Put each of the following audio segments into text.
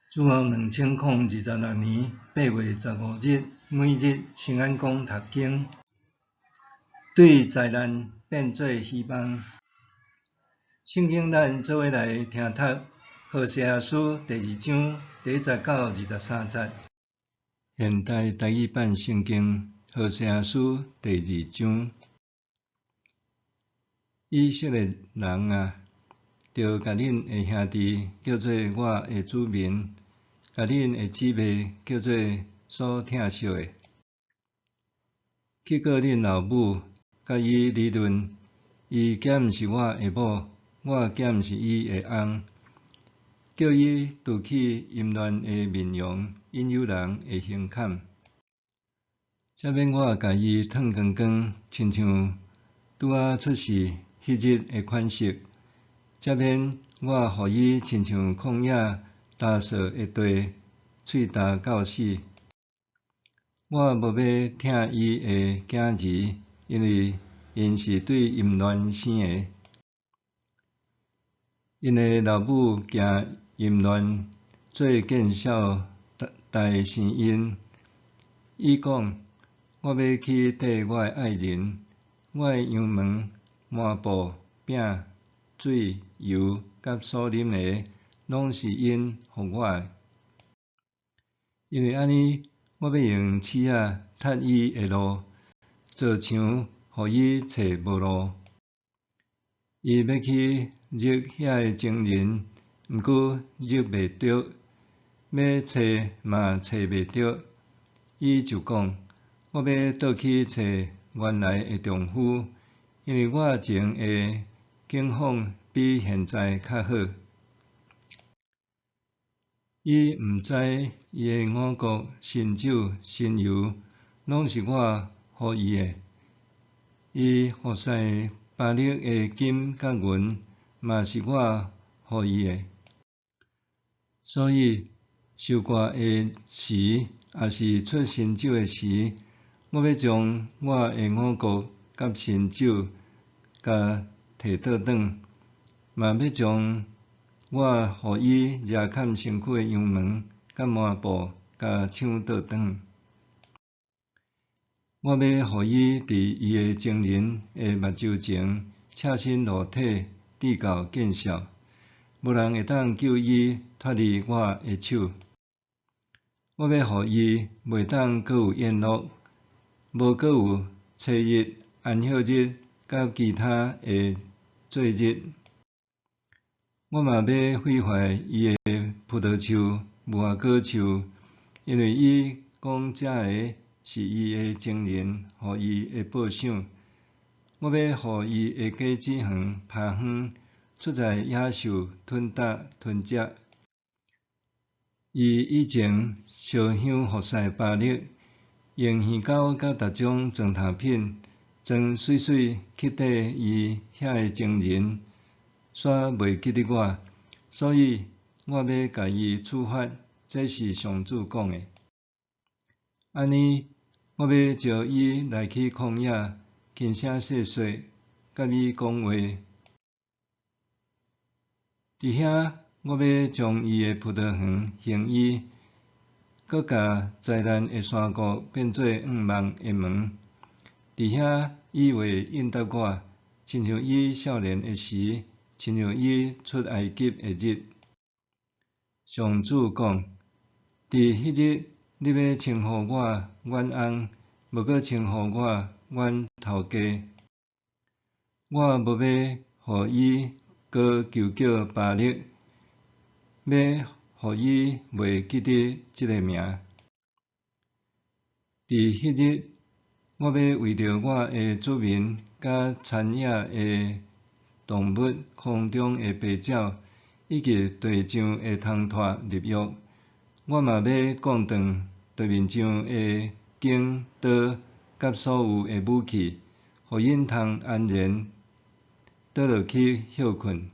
自2026年8月15日，每日圣安宫读经，对灾难变做希望。圣经咱做伙来听读何西阿书第2章第1到23节。现代台语版圣经何西阿书第2章。以色列人啊，着甲恁的兄弟叫做我的子民，甲恁的姊妹叫做所疼惜的。去告恁老母，甲伊离论，伊减毋是我的某，我减毋是伊的翁，叫伊除去淫乱的面容，引诱人的形坎，才免我甲伊烫光光，亲像拄仔出世迄日的款式，才免我互伊亲像旷野焦燥的地，喙焦到死。我无要疼伊的囝儿，因为因是对淫乱生的。因的老母行淫乱，做见笑代生因。伊讲：我要去缀我的爱人，我的羊毛、抹布、饼、水、油，甲所啉的，拢是因互我的。因为安尼，我要用刺仔踢伊的路，造墙互伊找无路。伊要去入遐个情人，毋过入袂着，要找嘛找袂着。伊就讲：我要倒去找原来的丈夫，因为我前的境况比现在较好。伊毋知伊的五谷、新酒、新油，拢是我予伊的。伊服侍巴力的金甲银，嘛是我予伊的。所以收割的时，也是出新酒的时，我要将我的五谷甲新酒甲摕倒转，嘛要将我予伊掠砍身躯的羊毛甲抹布甲抢倒转。我要予伊伫伊的情人的目睭前赤身裸体，直到见笑，无人会当救伊脱离我的手。我要予伊袂当阁有宴乐，无阁有初日、安息日甲其他的节日。我嘛要毁坏伊的葡萄树、无花果树，因为伊讲这个是伊的情人，予伊的报赏。我要予伊的果子园拍荒，出在野兽吞食。伊以前烧香服侍巴力，用耳狗甲逐种糟蹋品，装水水去缀伊遐个情人，煞袂记得我，所以我要甲伊处罚，这是上主讲的。安尼，我要招伊来去旷野，轻声细细甲伊讲话。伫遐，我要将伊的葡萄园行医，搁甲灾难的山谷变做黄望的门。伫遐，伊会应答我，亲像伊少年的时，亲像伊出埃及的日。上主讲：伫迄日，你要称呼我阮翁，无阁称呼我阮头家。我无要予伊阁求叫巴力，要予伊袂记得即个名。伫迄日，我要为着我的子民甲田野的动物、空中的飞鸟，以及地上的虫豸立约。我嘛要降断地面上的弓刀甲所有的武器，互因通安然倒落去休困。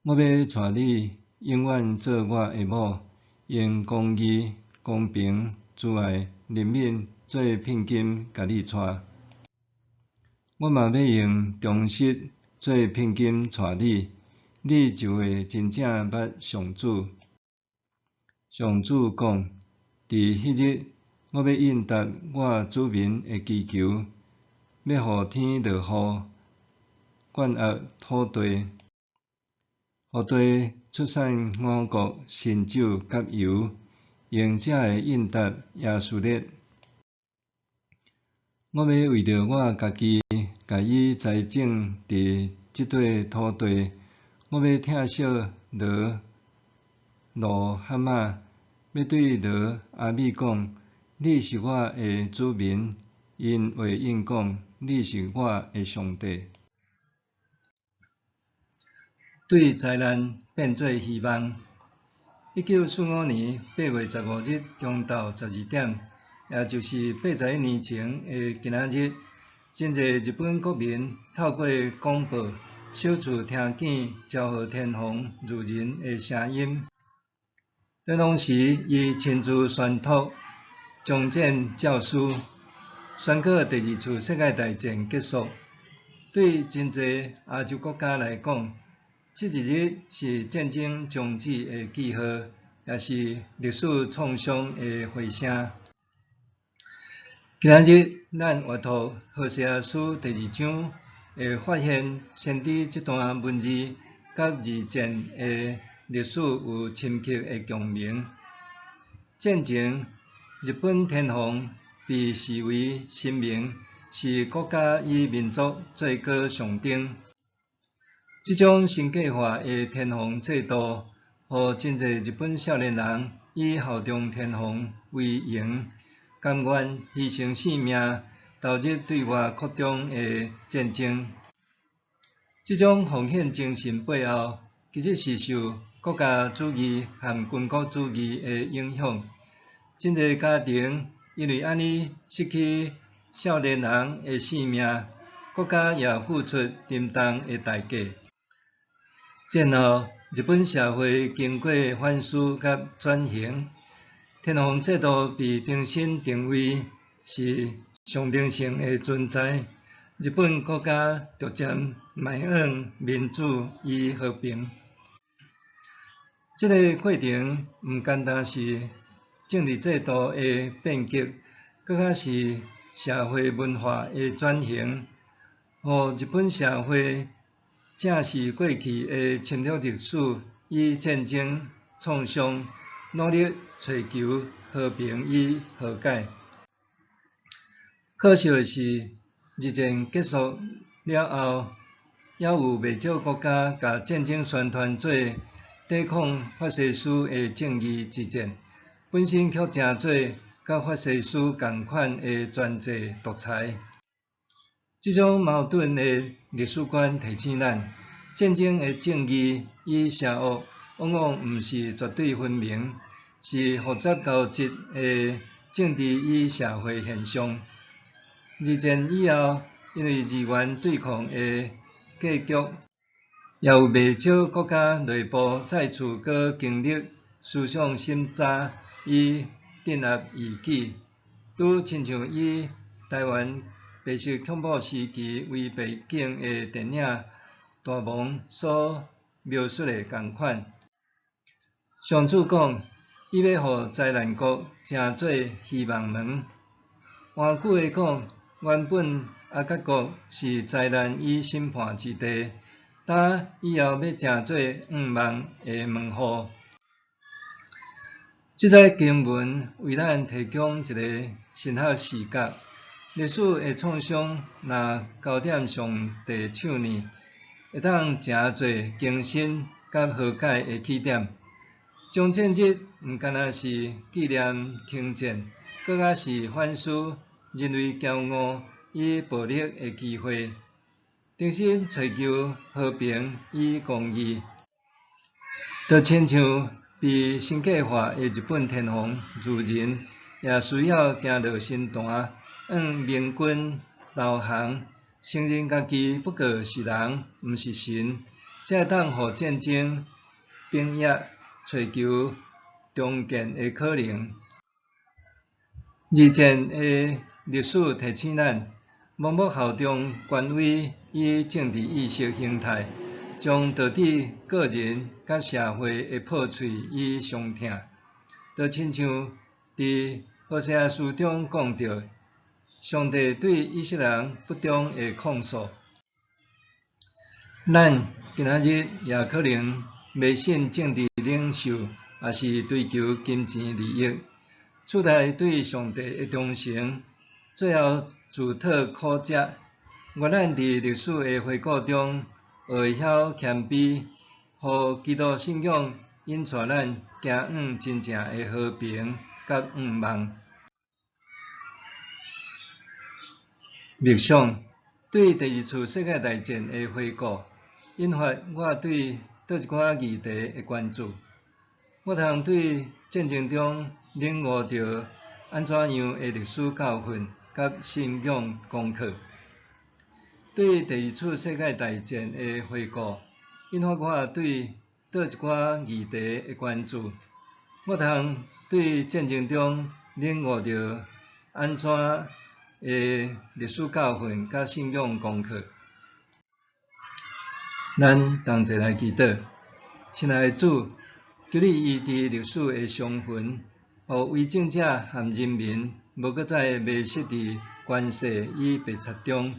我要带你永远做我的某，用公义、公平、慈爱、怜悯做聘金甲你带。我嘛要用忠实做聘金带你，你就会真正捌上主。上主讲：伫迄日，我要应答我子民的祈求，要互天落雨，灌压土地，互地出产五谷、新酒甲油，用这会应答耶稣列。我要为着我家己，家己栽种伫即块土地。我要疼惜罗蛤蟆，要对罗阿米讲：你是我的子民。因回应讲：你是我的上帝。对灾难变做希望。1945年8月15日中昼12点，也就是81年前的今仔日，真侪日本国民透过广播首次听见昭和天皇如人的声音。在当时，伊亲自宣读终战诏书，宣告第二次世界大战结束。对真侪亚洲国家来讲，这一日是战争终止的记号，也是历史创伤的回声。今仔日，咱阅读《何西阿书》第2章，会发现先知这段文字甲二战的历史有深刻的共鸣。战前，日本天皇被视为神明，是国家与民族最高象征。这种神格化的天皇制度，予真侪日本少年人以效忠天皇为荣，甘愿牺牲性命，投入对外扩张的战争。这种奉献精神背后，其实是受国家主义和军国主义的影响。真侪家庭因为安尼失去少年人的性命，国家也付出沉重的代价。战后，日本社会经过反思甲转型，天皇制度被重新定位是象征性的存在。日本国家逐渐迈向民主与和平。这个过程毋单单是政治制度的变革，更较是社会文化的转型，予日本社会正视过去的侵略历史与战争创伤，努力追求和平与和解。可惜的是，日战结束了后，也有袂少国家把战争宣传做抵抗法西斯的正义之战，本身却成做甲法西斯同款的专制独裁。这种矛盾的历史观提醒咱，战争的正义与邪恶往往毋是绝对分明，是复杂交织的政治与社会现象。二战以后，因为日元对抗的格局，也有袂少国家内部再次搁经历思想审查与镇压异己，拄亲像以台湾白色恐怖时期为背景的电影《大梦》所描述的同款。上主讲，伊要互灾难国成做希望门。换句话讲，原本阿甲国是灾难与审判之地，呾以后要成做愿望的门户。这则经文为咱提供一个神学视角，历史的创伤若交点上帝手呢，会当诚侪更新甲和解的起点。终战日毋单单是纪念停战，更加是反思人类骄傲与暴力的机会，重新追求和平与公义。就亲像被神格化的日本天皇如人，也需要行到神坛，向明君投降，承认家己不过是人，毋是神，才会当互战争平抑，追求重建的可能。二战的历史提醒咱，盲目效忠权威与政治意识形态，将导致个人甲社会的破碎与伤痛，就亲像伫何西阿书中讲到，上帝对以色列人不忠的控诉。咱今仔日也可能迷信政治领袖，也是追求金钱利益，出来对上帝的忠诚，最后自讨苦吃。愿咱伫历史的回顾中，会晓谦卑，互基督信仰引带咱行往真正的和平甲愿望。默想对第二次世界大战的回顾，引发我对倒一寡议题的关注。我通对战争中领悟到安怎样的历史教训甲信仰功课。对第二次世界大战的回顾，引发我对倒一寡议题的关注。我通对战争中领悟到安怎的历史教训甲信仰功课。咱同齐来祈祷，亲爱的主，求你医治历史的伤痕，互为政者和人民无搁再迷失伫权势与白贼中。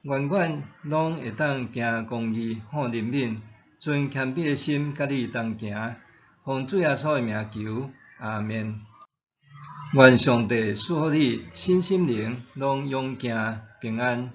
愿阮拢会当行公义、好人民，存谦卑的心，甲你同行，奉主耶稣的名求，阿们。愿上帝赐福你身心灵拢勇健平安。